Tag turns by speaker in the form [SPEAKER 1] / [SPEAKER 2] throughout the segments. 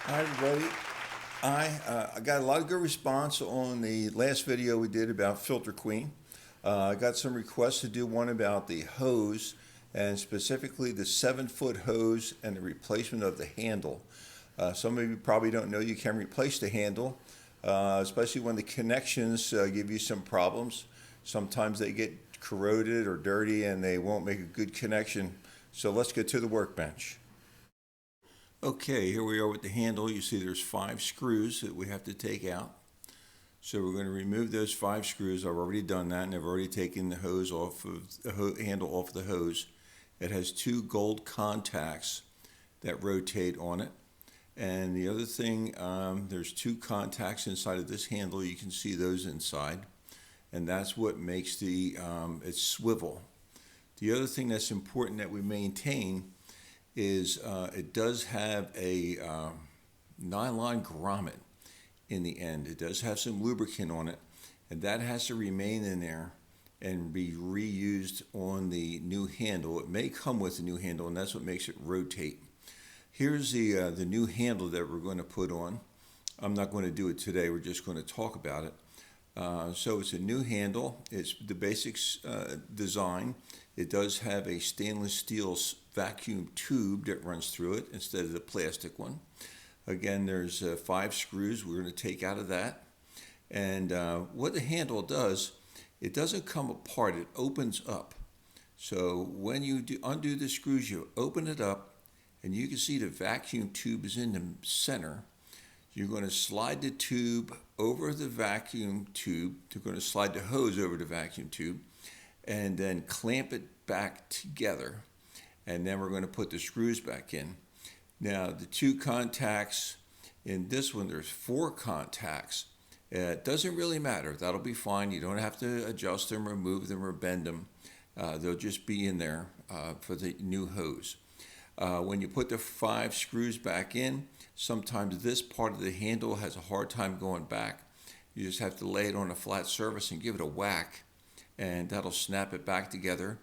[SPEAKER 1] Hi everybody. I got a lot of good response on the last video we did about Filter Queen. I got some requests to do one about the hose and specifically the 7-foot hose and the replacement of the handle. Some of you probably don't know you can replace the handle, especially when the connections give you some problems. Sometimes they get corroded or dirty and they won't make a good connection. So let's get to the workbench. Okay, here we are with the handle. You see there's 5 screws that we have to take out. So we're going to remove those 5 screws. I've already done that, and I've already taken the hose off of the handle off the hose. It has 2 gold contacts that rotate on it. And the other thing, there's 2 contacts inside of this handle. You can see those inside. And that's what makes it swivel. The other thing that's important that we maintain is it does have a nylon grommet in the end. It does have some lubricant on it, and that has to remain in there and be reused on the new handle. It may come with a new handle, and that's what makes it rotate. Here's the new handle that we're going to put on. I'm not going to do it today. We're just going to talk about it. So it's a new handle. It's the basic design. It does have a stainless steel vacuum tube that runs through it instead of the plastic one. Again, there's 5 screws we're going to take out of that. And what the handle does, it doesn't come apart, it opens up. So when you undo the screws, you open it up, and you can see the vacuum tube is in the center. You're going to slide the tube over the vacuum tube. You're going to slide the hose over the vacuum tube and then clamp it back together. And then we're going to put the screws back in. Now, the 2 contacts in this one, there's 4 contacts. It doesn't really matter. That'll be fine. You don't have to adjust them or move them or bend them. They'll just be in there for the new hose. When you put the 5 screws back in, sometimes this part of the handle has a hard time going back. You just have to lay it on a flat surface and give it a whack, and that'll snap it back together.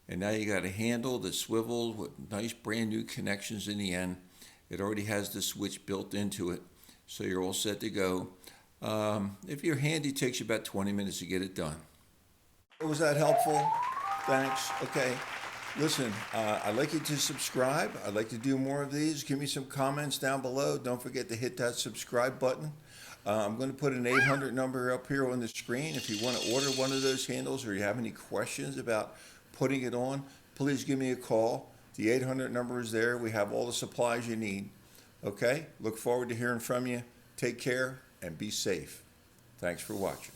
[SPEAKER 1] And now you got a handle that swivels with nice brand new connections in the end. It already has the switch built into it, so you're all set to go. If you're handy, it takes you about 20 minutes to get it done. Was that helpful? Thanks. Okay. Listen, I'd like you to subscribe. I'd like to do more of these. Give me some comments down below. Don't forget to hit that subscribe button. I'm going to put an 800 number up here on the screen. If you want to order one of those handles or you have any questions about putting it on, please give me a call. The 800 number is there. We have all the supplies you need. Okay? Look forward to hearing from you. Take care and be safe. Thanks for watching.